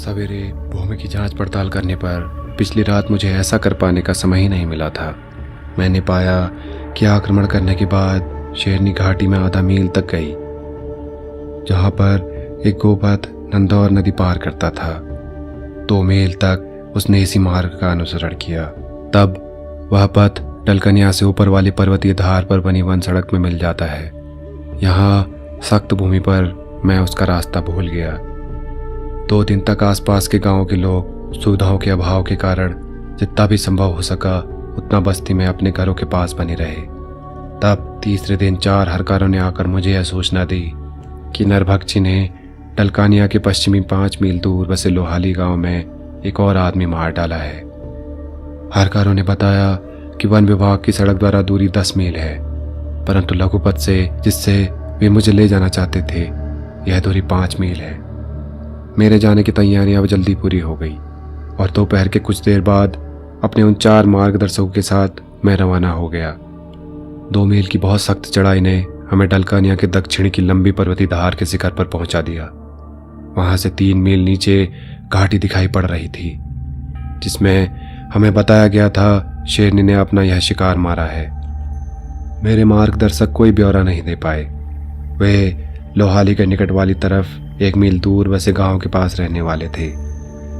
सवेरे भूमि की जांच पड़ताल करने पर पिछली रात मुझे ऐसा कर पाने का समय ही नहीं मिला था। मैंने पाया कि आक्रमण करने के बाद शेरनी घाटी में आधा मील तक गई, जहां पर एक गोपथ नंदौर नदी पार करता था। 2 मील तक उसने इसी मार्ग का अनुसरण किया। तब वह पथ डलकनिया से ऊपर वाली पर्वतीय धार पर बनी वन सड़क में मिल जाता है। यहाँ सख्त भूमि पर मैं उसका रास्ता भूल गया। 2 दिन तक आसपास के गांवों के लोग सुविधाओं के अभाव के कारण जितना भी संभव हो सका उतना बस्ती में अपने घरों के पास बने रहे। तब तीसरे दिन 4 हरकारों ने आकर मुझे यह सूचना दी कि नरभक्षी ने डलकानिया के पश्चिमी 5 मील दूर बसे लोहाली गांव में एक और आदमी मार डाला है। हरकारों ने बताया कि वन विभाग की सड़क द्वारा दूरी 10 मील है, परंतु लघुपथ से जिससे वे मुझे ले जाना चाहते थे यह दूरी 5 मील है। मेरे जाने की तैयारियां अब जल्दी पूरी हो गई और दोपहर के कुछ देर बाद अपने उन 4 मार्गदर्शकों के साथ मैं रवाना हो गया। 2 मील की बहुत सख्त चढ़ाई ने हमें डलकानिया के दक्षिण की लंबी पर्वतीय धार के शिखर पर पहुंचा दिया। वहां से 3 मील नीचे घाटी दिखाई पड़ रही थी, जिसमें हमें बताया गया था शेरनी ने अपना यह शिकार मारा है। मेरे मार्गदर्शक कोई ब्यौरा नहीं दे पाए। वे लोहाली के निकट वाली तरफ 1 मील दूर बसे गांव के पास रहने वाले थे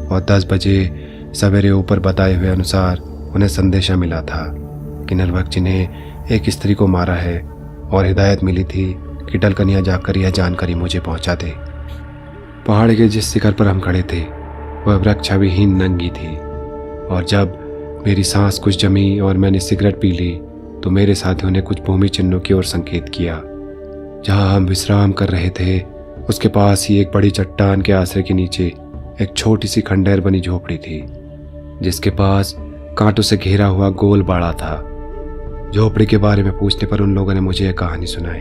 और 10 बजे सवेरे ऊपर बताए हुए अनुसार उन्हें संदेशा मिला था कि नरभक्षी ने एक स्त्री को मारा है और हिदायत मिली थी कि डलकनिया जाकर यह जानकारी मुझे पहुंचा दे। पहाड़ के जिस शिखर पर हम खड़े थे वह वृक्षाविहीन नंगी थी और जब मेरी सांस कुछ जमी और मैंने सिगरेट पी ली तो मेरे साथियों ने कुछ भूमि चिन्हों की ओर संकेत किया। जहां हम विश्राम कर रहे थे उसके पास ही एक बड़ी चट्टान के आश्रय के नीचे एक छोटी सी खंडहर बनी झोपड़ी थी, जिसके पास कांटों से घेरा हुआ गोल बाड़ा था। झोपड़ी के बारे में पूछने पर उन लोगों ने मुझे एक कहानी सुनाई।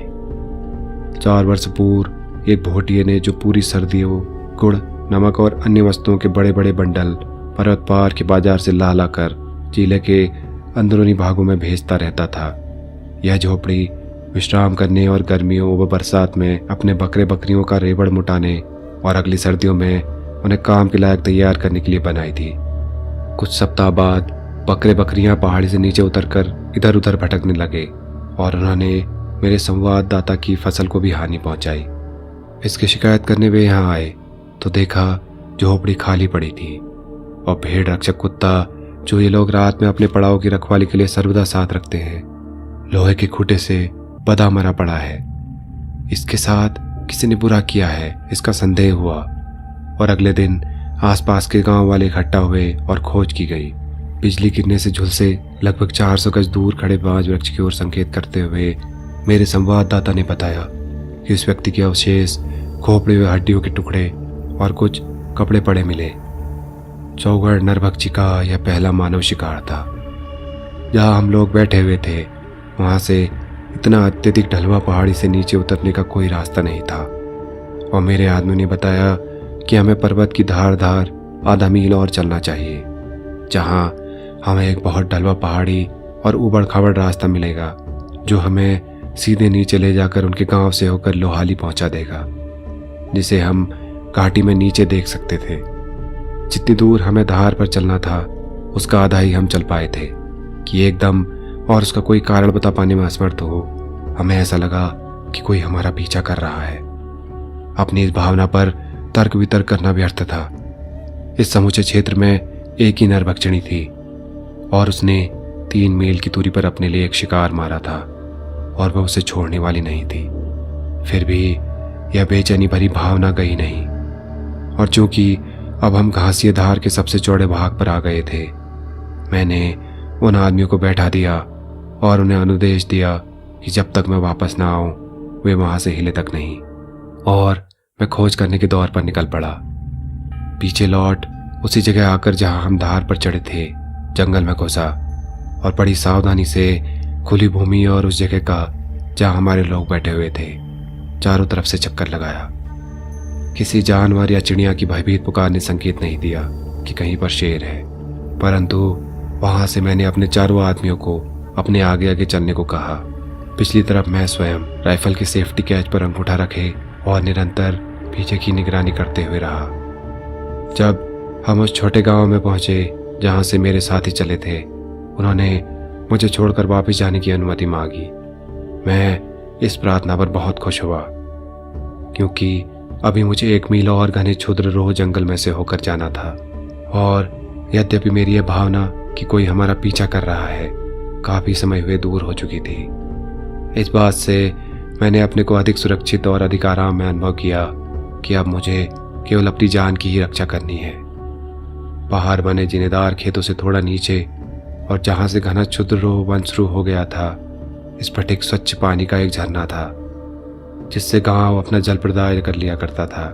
4 वर्ष पूर्व एक भोटिये ने जो पूरी सर्दियों गुड़, नमक और अन्य वस्तुओं के बड़े बड़े बंडल पर्वत पार के बाजार से ला लाकर जिले के अंदरूनी भागों में भेजता रहता था। यह झोपड़ी विश्राम करने और गर्मियों व बरसात में अपने बकरे बकरियों का रेवड़ मुटाने और अगली सर्दियों में उन्हें काम के लायक तैयार करने के लिए बनाई थी। कुछ सप्ताह बाद बकरे बकरियां पहाड़ी से नीचे उतरकर इधर उधर भटकने लगे और उन्होंने मेरे संवाददाता की फसल को भी हानि पहुंचाई। इसकी शिकायत करने वे यहाँ आए तो देखा झोपड़ी खाली पड़ी थी और भेड़ रक्षक कुत्ता जो ये लोग रात में अपने पड़ाव की रखवाली के लिए सर्वदा साथ रखते हैं, लोहे के खूंटे से बदा मरा पड़ा है। इसके साथ किसी ने बुरा किया है इसका संदेह हुआ और अगले दिन आसपास के गांव वाले इकट्ठा हुए और खोज की गई। बिजली गिरने से झुलसे लगभग 400 गज दूर खड़े 5 वृक्ष की ओर संकेत करते हुए मेरे संवाददाता ने बताया कि उस व्यक्ति के अवशेष, खोपड़े हुए हड्डियों के टुकड़े और कुछ कपड़े पड़े मिले। चौगढ़ नरभक्षी का यह पहला मानव शिकार था। जहां हम लोग बैठे हुए थे वहां से इतना अत्यधिक ढलवा पहाड़ी से नीचे उतरने का कोई रास्ता नहीं था और मेरे आदमी ने बताया कि हमें पर्वत की धार धार आधा मील और चलना चाहिए, जहां हमें एक बहुत ढलवा पहाड़ी और उबड़ खाबड़ रास्ता मिलेगा जो हमें सीधे नीचे ले जाकर उनके गांव से होकर लोहाली पहुंचा देगा, जिसे हम घाटी में नीचे देख सकते थे। जितनी दूर हमें धार पर चलना था उसका आधा ही हम चल पाए थे कि एकदम और उसका कोई कारण बता पाने में असमर्थ हो हमें ऐसा लगा कि कोई हमारा पीछा कर रहा है। अपनी इस भावना पर तर्क वितर्क करना व्यर्थ था। इस समूचे क्षेत्र में एक ही नरभक्षिणी थी और उसने 3 मील की दूरी पर अपने लिए एक शिकार मारा था और वह उसे छोड़ने वाली नहीं थी। फिर भी यह बेचैनी भरी भावना गई नहीं और चूंकि अब हम घासिया धार के सबसे चौड़े भाग पर आ गए थे, मैंने उन आदमियों को बैठा दिया और उन्हें अनुदेश दिया कि जब तक मैं वापस ना आऊं वे वहां से हिले तक नहीं, और मैं खोज करने के दौर पर निकल पड़ा। पीछे लौट उसी जगह आकर जहां हम धार पर चढ़े थे जंगल में घुसा और बड़ी सावधानी से खुली भूमि और उस जगह का जहां हमारे लोग बैठे हुए थे चारों तरफ से चक्कर लगाया। किसी जानवर या चिड़िया की भयभीत पुकार ने संकेत नहीं दिया कि कहीं पर शेर है, परंतु वहां से मैंने अपने चारों आदमियों को अपने आगे आगे चलने को कहा। पिछली तरफ मैं स्वयं राइफल के सेफ्टी कैच पर अंगूठा रखे और निरंतर पीछे की निगरानी करते हुए रहा। जब हम उस छोटे गांव में पहुंचे जहां से मेरे साथी चले थे, उन्होंने मुझे छोड़कर वापस जाने की अनुमति मांगी। मैं इस प्रार्थना पर बहुत खुश हुआ, क्योंकि अभी मुझे 1 मील और घने क्षुद्र रोह जंगल में से होकर जाना था। और यद्यपि मेरी यह भावना कि कोई हमारा पीछा कर रहा है काफ़ी समय हुए दूर हो चुकी थी, इस बात से मैंने अपने को अधिक सुरक्षित और अधिक आराम में अनुभव किया कि अब मुझे केवल अपनी जान की ही रक्षा करनी है। पहाड़ बने जिनेदार खेतों से थोड़ा नीचे और जहाँ से घना क्षुद्र रोह वन शुरू हो गया था, इस पर एक स्वच्छ पानी का एक झरना था जिससे गांव अपना जल प्रदाय कर लिया करता था।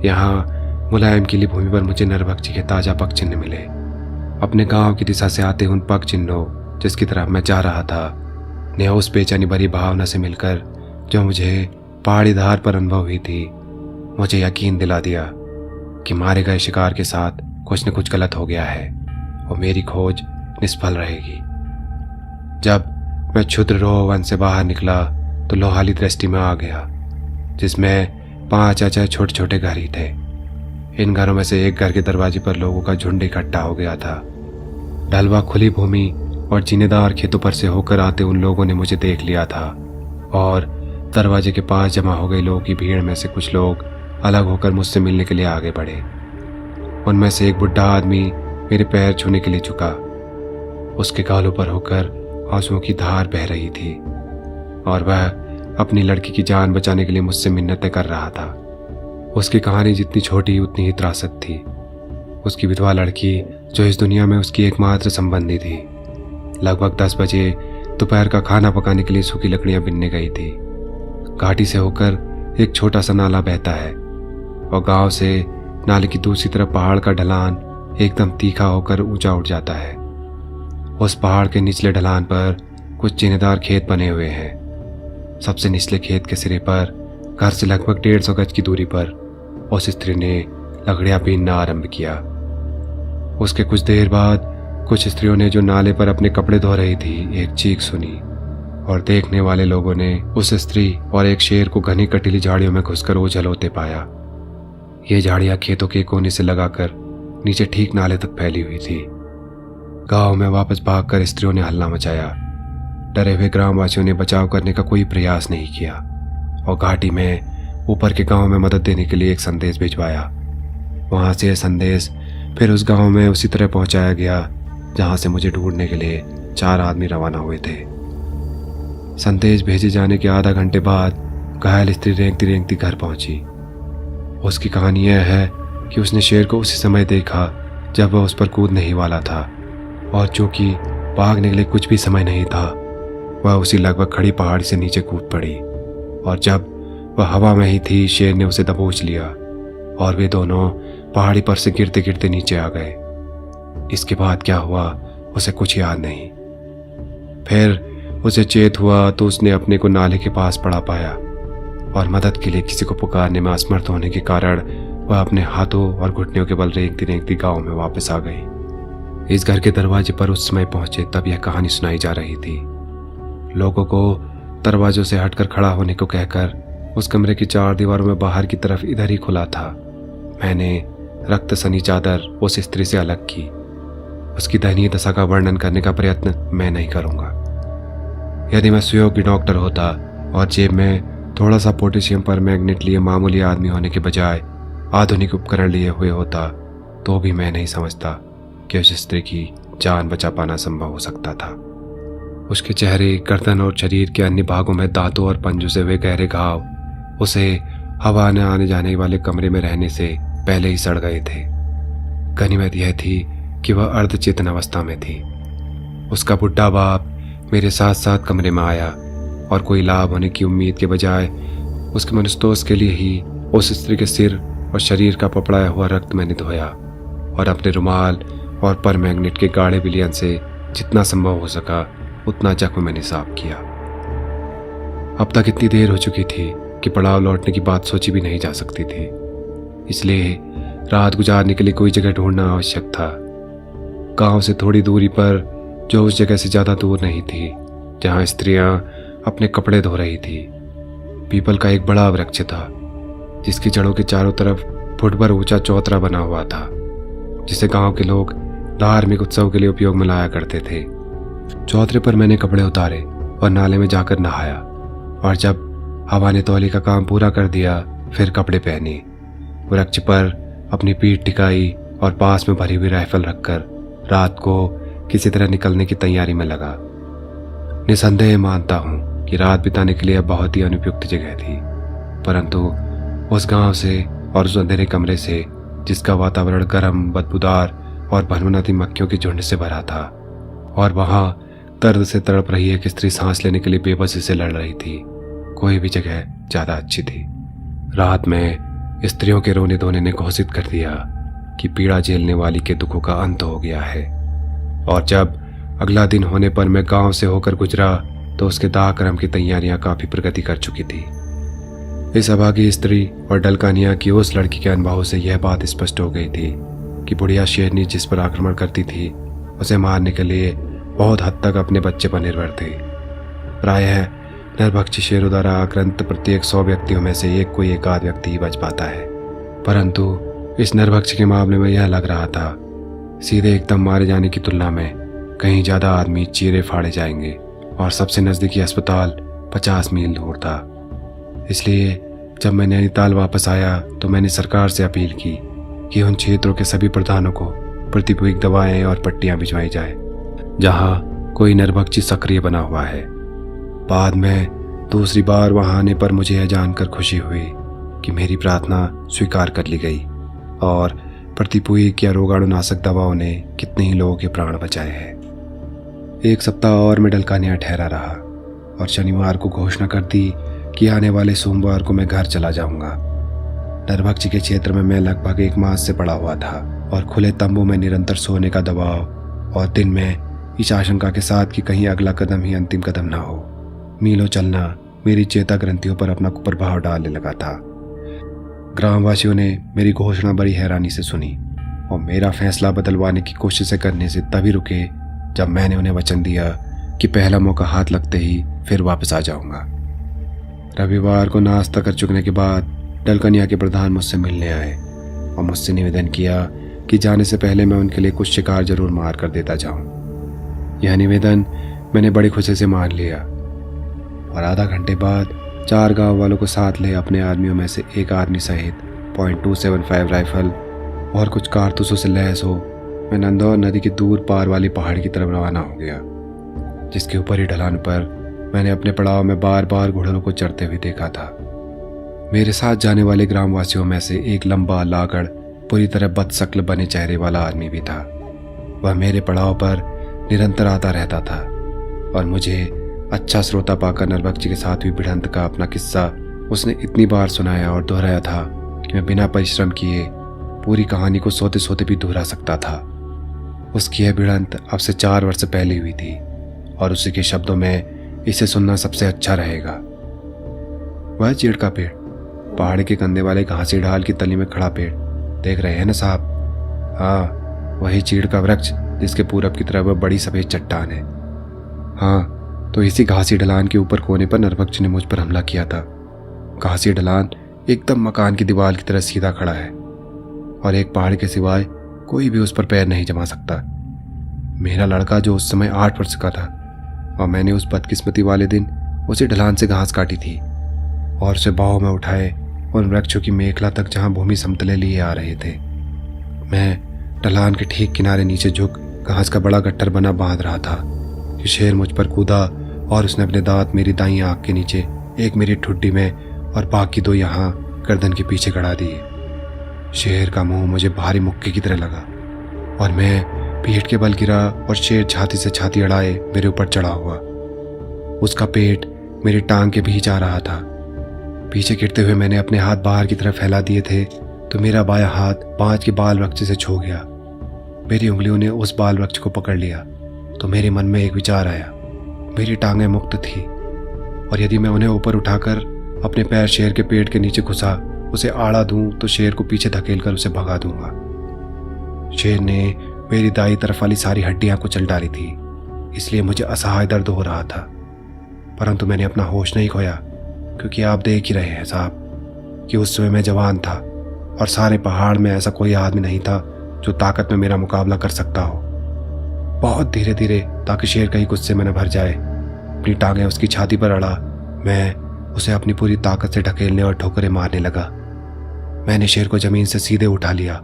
यहाँ मुलायम गीली भूमि पर मुझे नरभक्षी के ताजा पग चिन्ह मिले। अपने गांव की दिशा से आते उन पग चिन्हों जिसकी तरफ मैं जा रहा था ने उस बेचैनी भरी भावना से मिलकर जो मुझे पहाड़ी धार पर अनुभव हुई थी, मुझे यकीन दिला दिया कि मारे गए शिकार के साथ कुछ न कुछ गलत हो गया है और मेरी खोज निष्फल रहेगी। जब मैं क्षुद्र रोह वन से बाहर निकला तो लोहाली दृष्टि में आ गया, जिसमें 5 या 6 छोटे छोटे घर ही थे। इन घरों में से एक घर के दरवाजे पर लोगों का झुंड इकट्ठा हो गया था। ढलवा खुली भूमि और जिनेदार खेतों पर से होकर आते उन लोगों ने मुझे देख लिया था और दरवाजे के पास जमा हो गई लोगों की भीड़ में से कुछ लोग अलग होकर मुझसे मिलने के लिए आगे बढ़े। उनमें से एक बुढ़ा आदमी मेरे पैर छूने के लिए झुका। उसके गालों पर होकर आंसुओं की धार बह रही थी और वह अपनी लड़की की जान बचाने के लिए मुझसे मिन्नतें कर रहा था। उसकी कहानी जितनी छोटी उतनी ही त्रासद थी। उसकी विधवा लड़की जो इस दुनिया में उसकी एकमात्र संबंधी थी, लगभग 10 बजे दोपहर का खाना पकाने के लिए सूखी लकड़ियां बिनने गई थी। घाटी से होकर एक छोटा सा नाला बहता है और गांव से नाले की दूसरी तरफ पहाड़ का ढलान एकदम तीखा होकर ऊंचा उठ जाता है। उस पहाड़ के निचले ढलान पर कुछ जिनेदार खेत बने हुए हैं। सबसे निचले खेत के सिरे पर घर से लगभग 150 गज की दूरी पर उस स्त्री ने लकड़ियां बीनना आरंभ किया। उसके कुछ देर बाद कुछ स्त्रियों ने जो नाले पर अपने कपड़े धो रही थी एक चीख सुनी और देखने वाले लोगों ने उस स्त्री और एक शेर को घनी कटीली झाड़ियों में घुसकर ओझल होते पाया। ये झाड़ियां खेतों के कोने से लगाकर नीचे ठीक नाले तक फैली हुई थी। गांव में वापस भागकर स्त्रियों ने हल्ला मचाया। डरे हुए ग्रामवासियों ने बचाव करने का कोई प्रयास नहीं किया और घाटी में ऊपर के गांव में मदद देने के लिए एक संदेश भिजवाया। वहां से यह संदेश फिर उस गांव में उसी तरह पहुंचाया गया जहां से मुझे ढूंढने के लिए 4 आदमी रवाना हुए थे। संदेश भेजे जाने के आधा घंटे बाद घायल स्त्री रेंगती रेंगती घर पहुंची। उसकी कहानी यह है कि उसने शेर को उसी समय देखा जब वह उस पर कूदने ही वाला था और चूंकि भागने के लिए कुछ भी समय नहीं था, वह उसी लगभग खड़ी पहाड़ी से नीचे कूद पड़ी और जब वह हवा में ही थी शेर ने उसे दबोच लिया और वे दोनों पहाड़ी पर से गिरते गिरते नीचे आ गए। इसके बाद क्या हुआ उसे कुछ याद नहीं। फिर उसे चेत हुआ तो उसने अपने को नाले के पास पड़ा पाया और मदद के लिए किसी को पुकारने में असमर्थ होने के कारण वह अपने हाथों और घुटनों के बल रेंगती रेंगती गांव में वापस आ गई। इस घर के दरवाजे पर उस समय पहुंचे तब यह कहानी सुनाई जा रही थी। लोगों को दरवाजों से हटकर खड़ा होने को कहकर उस कमरे की 4 दीवारों में बाहर की तरफ इधर ही खुला था। मैंने रक्त सनी चादर उस स्त्री से अलग की। उसकी दयनीय दशा का वर्णन करने का प्रयत्न मैं नहीं करूंगा। यदि मैं सुयोग्य डॉक्टर होता और जेब में थोड़ा सा पोटेशियम पर मैग्नेट लिए मामूली आदमी होने के बजाय आधुनिक उपकरण लिए हुए होता तो भी मैं नहीं समझता कि उस स्त्री की जान बचा पाना संभव हो सकता था। उसके चेहरे, गर्दन और शरीर के अन्य भागों में दांतों और पंजों से हुए गहरे घाव उसे हवा न आने जाने वाले कमरे में रहने से पहले ही सड़ गए थे। गनीमत यह थी कि वह अर्धचेतन अवस्था में थी। उसका बुढ़ा बाप मेरे साथ साथ कमरे में आया और कोई लाभ होने की उम्मीद के बजाय उसके मनस्तोष के लिए ही उस स्त्री के सिर और शरीर का पपड़ाया हुआ रक्त मैंने धोया और अपने रुमाल और पर मैग्नेट के गाढ़े विलयन से जितना संभव हो सका उतना जख्म मैंने साफ किया। अब तक इतनी देर हो चुकी थी कि पड़ाव लौटने की बात सोची भी नहीं जा सकती थी, इसलिए रात गुजारने के लिए कोई जगह ढूंढना आवश्यक था। गांव से थोड़ी दूरी पर, जो उस जगह से ज़्यादा दूर नहीं थी जहां स्त्रियां अपने कपड़े धो रही थी, पीपल का एक बड़ा वृक्ष था जिसकी जड़ों के चारों तरफ फुट भर ऊंचा चौतरा बना हुआ था, जिसे गांव के लोग धार्मिक उत्सव के लिए उपयोग में लाया करते थे। चौतरे पर मैंने कपड़े उतारे और नाले में जाकर नहाया, और जब हवा ने तौली का काम पूरा कर दिया फिर कपड़े पहने, वृक्ष पर अपनी पीठ टिकाई और पास में भरी हुई राइफल रखकर रात को किसी तरह निकलने की तैयारी में लगा। निसंदेह मानता हूं कि रात बिताने के लिए बहुत ही अनुपयुक्त जगह थी, परंतु उस गांव से और उस अंधेरे कमरे से, जिसका वातावरण गर्म, बदबूदार और भनभनाती मक्खियों के झुंड से भरा था, और वहां दर्द से तड़प रही एक स्त्री सांस लेने के लिए बेबसी से लड़ रही थी, कोई भी जगह ज्यादा अच्छी थी। रात में स्त्रियों के रोने धोने ने घोषित कर दिया कि पीड़ा झेलने वाली के दुखों का अंत हो गया है। और जब अगला दिन होने पर मैं गांव से होकर गुजरा तो उसके दाह कर्म की तैयारियां काफी प्रगति कर चुकी थी। इस अभागी स्त्री और डलकानिया की उस लड़की के अनुभव से यह बात स्पष्ट हो गई थी कि बुढ़िया शेरनी जिस पर आक्रमण करती थी उसे मारने के लिए बहुत हद तक अपने बच्चे पर निर्भर थे। प्रायः नरभक्षी शेरों द्वारा आक्रांत प्रत्येक 100 व्यक्तियों में से एक कोई एक आध व्यक्ति ही बच पाता है, परंतु इस नरभक्षी के मामले में यह लग रहा था सीधे एकदम मारे जाने की तुलना में कहीं ज्यादा आदमी चीरे फाड़े जाएंगे, और सबसे नजदीकी अस्पताल 50 मील दूर था। इसलिए जब मैं नैनीताल वापस आया तो मैंने सरकार से अपील की कि उन क्षेत्रों के सभी प्रधानों को प्रतिपूरक दवाएं और पट्टियां भिजवाई जाए जहां कोई नरभक्षी सक्रिय बना हुआ है। बाद में दूसरी बार वहां आने पर मुझे यह जानकर खुशी हुई कि मेरी प्रार्थना स्वीकार कर ली गई और प्रतिपूरक या रोगाणुनाशक दवाओं ने कितने ही लोगों के प्राण बचाए हैं। 1 सप्ताह और मैं डलकानिया ठहरा रहा और शनिवार को घोषणा कर दी कि आने वाले सोमवार को मैं घर चला जाऊंगा। नरभक्षी के क्षेत्र में मैं लगभग 1 मास से पड़ा हुआ था और खुले तंबू में निरंतर सोने का दबाव और दिन में इस आशंका के साथ कि कहीं अगला कदम ही अंतिम कदम ना हो। मीलों चलना मेरी चेता ग्रंथियों पर अपना कुप्रभाव डालने लगा था। ग्रामवासियों ने मेरी घोषणा बड़ी हैरानी से सुनी और मेरा फैसला बदलवाने की कोशिशें करने से तभी रुके जब मैंने उन्हें वचन दिया कि पहला मौका हाथ लगते ही फिर वापस आ जाऊंगा। रविवार को नाश्ता कर चुकने के बाद डलकानिया के प्रधान मुझसे मिलने आए और मुझसे निवेदन किया कि जाने से पहले मैं उनके लिए कुछ शिकार जरूर मार कर देता जाऊं। यह निवेदन मैंने बड़ी खुशी से मान लिया और आधा घंटे बाद 4 गांव वालों को साथ ले अपने आदमियों में से एक आदमी सहित .275 राइफल और कुछ कारतूसों से लैस हो मैं नंदौर नदी की दूर पार वाली पहाड़ी की तरफ रवाना हो गया, जिसके ऊपर ही ढलान पर मैंने अपने पड़ाव में बार बार घोड़ों को चढ़ते हुए देखा था। मेरे साथ जाने वाले ग्रामवासियों में से एक लंबा, लाकड़, पूरी तरह बदशक्ल बने चेहरे वाला आदमी भी था। वह मेरे पड़ाव पर निरंतर आता रहता था और मुझे अच्छा श्रोता पाकर नरभक्षी के साथ हुई भिड़ंत का अपना किस्सा उसने इतनी बार सुनाया और दोहराया था कि मैं बिना परिश्रम किए पूरी कहानी को सोते सोते भी दोहरा सकता था। उसकी यह भिड़ंत अब से 4 वर्ष पहले हुई थी और उसी के शब्दों में इसे सुनना सबसे अच्छा रहेगा। वह चीड़ का पेड़, पहाड़ के कंधे वाले घासी ढाल की तली में खड़ा पेड़ देख रहे हैं ना साहब? हाँ, वही चीड़ का वृक्ष जिसके पूरब की तरफ बड़ी सफेद चट्टान है। हाँ, तो इसी घासी ढलान के ऊपर कोने पर नरभक्षी ने मुझ पर हमला किया था। घासी ढलान एकदम मकान की दीवार की तरह सीधा खड़ा है और एक पहाड़ के सिवाय कोई भी उस पर पैर नहीं जमा सकता। मेरा लड़का जो उस समय 8 वर्ष का था और मैंने उस बदकिस्मती वाले दिन उसी ढलान से घास काटी थी और उसे बाहों में उठाए उन वृक्षों की मेखला तक जहां भूमि समतले लिए आ रहे थे। मैं ढलान के ठीक किनारे नीचे झुक घास का बड़ा गट्ठर बना बांध रहा था कि शेर मुझ पर कूदा और उसने अपने दांत मेरी दाईं आंख के नीचे, एक मेरी ठुड्डी में और बाकी 2 यहाँ गर्दन के पीछे गड़ा दिए। शेर का मुंह मुझे भारी मुक्के की तरह लगा और मैं पीठ के बल गिरा और शेर छाती से छाती अड़ाए मेरे ऊपर चढ़ा हुआ। उसका पेट मेरी टांग के बीच आ रहा था। पीछे गिरते हुए मैंने अपने हाथ बाहर की तरफ फैला दिए थे तो मेरा बायां हाथ बांज के बाल वृक्ष से छू गया। मेरी उंगलियों ने उस बाल वृक्ष को पकड़ लिया तो मेरे मन में एक विचार आया। मेरी टांगें मुक्त थी और यदि मैं उन्हें ऊपर उठाकर अपने पैर शेर के पेट के नीचे घुसा उसे आड़ा दूं तो शेर को पीछे धकेलकर उसे भगा दूंगा। शेर ने मेरी दाईं तरफ वाली सारी हड्डियां कुचल डाली थी, इसलिए मुझे असहाय दर्द हो रहा था, परंतु मैंने अपना होश नहीं खोया क्योंकि आप देख ही रहे हैं साहब कि उस समय मैं जवान था और सारे पहाड़ में ऐसा कोई आदमी नहीं था जो ताकत में मेरा मुकाबला कर सकता हो। बहुत धीरे धीरे, ताकि शेर कहीं गुस्से में न भर जाए, अपनी टांगें उसकी छाती पर अड़ा मैं उसे अपनी पूरी ताकत से ढकेलने और ठोकरें मारने लगा। मैंने शेर को जमीन से सीधे उठा लिया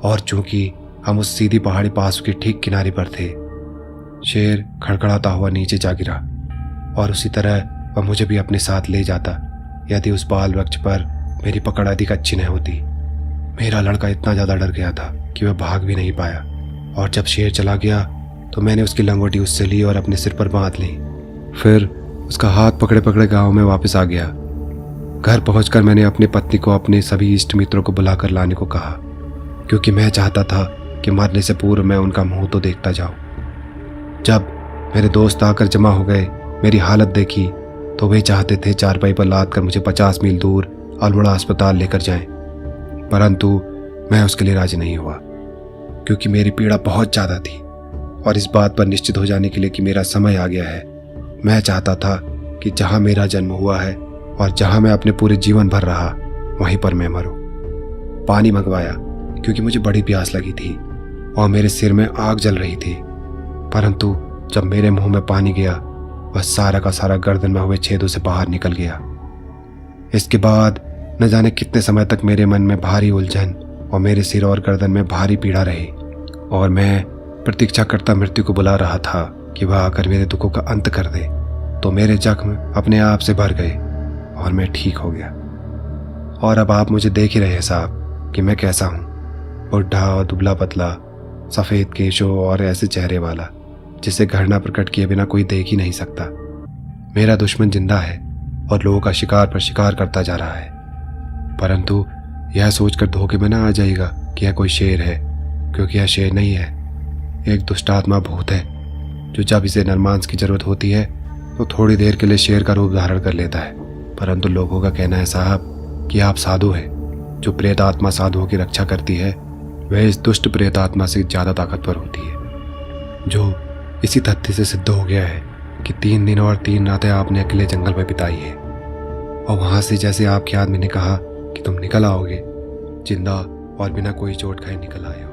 और चूंकि हम उस सीधी पहाड़ी पास के ठीक किनारे पर थे, शेर खड़खड़ाता हुआ नीचे जा गिरा और उसी तरह वह मुझे भी अपने साथ ले जाता यदि उस बाल वृक्ष पर मेरी पकड़ अधिक अच्छी न होती। मेरा लड़का इतना ज़्यादा डर गया था कि वह भाग भी नहीं पाया, और जब शेर चला गया तो मैंने उसकी लंगोटी उससे ली और अपने सिर पर बांध ली। फिर उसका हाथ पकड़े पकड़े गांव में वापस आ गया। घर पहुंचकर मैंने अपनी पत्नी को अपने सभी इष्ट मित्रों को बुलाकर लाने को कहा, क्योंकि मैं चाहता था कि मरने से पूर्व मैं उनका मुंह तो देखता जाऊं। जब मेरे दोस्त आकर जमा हो गए, मेरी हालत देखी तो वे चाहते थे चारपाई पर लाद कर मुझे 50 मील दूर अल्मोड़ा अस्पताल लेकर जाएं, परंतु मैं उसके लिए राजी नहीं हुआ, क्योंकि मेरी पीड़ा बहुत ज़्यादा थी और इस बात पर निश्चित हो जाने के लिए कि मेरा समय आ गया है, मैं चाहता था कि जहाँ मेरा जन्म हुआ है और जहाँ मैं अपने पूरे जीवन भर रहा, वहीं पर मैं मरूं। पानी मंगवाया क्योंकि मुझे बड़ी प्यास लगी थी और मेरे सिर में आग जल रही थी, परंतु जब मेरे मुंह में पानी गया वह सारा का सारा गर्दन में हुए छेदों से बाहर निकल गया। इसके बाद न जाने कितने समय तक मेरे मन में भारी उलझन और मेरे सिर और गर्दन में भारी पीड़ा रही, और मैं प्रतीक्षा करता मृत्यु को बुला रहा था कि वह आकर मेरे दुखों का अंत कर दे। तो मेरे जख्म अपने आप से भर गए और मैं ठीक हो गया। और अब आप मुझे देख ही रहे हैं साहब कि मैं कैसा हूँ, बुढ़ा और दुबला पतला, सफ़ेद केशों और ऐसे चेहरे वाला जिसे घृणा प्रकट किए बिना कोई देख ही नहीं सकता। मेरा दुश्मन जिंदा है और लोगों का शिकार पर शिकार करता जा रहा है, परंतु यह सोचकर धोखे में ना आ जाएगा कि यह कोई शेर है, क्योंकि यह शेर नहीं है, एक दुष्टात्मा भूत है जो जब इसे नरमांस की जरूरत होती है तो थोड़ी देर के लिए शेर का रूप धारण कर लेता है। परंतु लोगों का कहना है साहब कि आप साधु हैं। जो प्रेत आत्मा साधुओं की रक्षा करती है वह इस दुष्ट प्रेत आत्मा से ज़्यादा ताकतवर होती है, जो इसी तथ्य से सिद्ध हो गया है कि 3 दिन और 3 रातें आपने अकेले जंगल में बिताई है, और वहां से जैसे आपके आदमी ने कहा कि तुम निकल आओगे, जिंदा और बिना कोई चोट खाए निकल आए हो।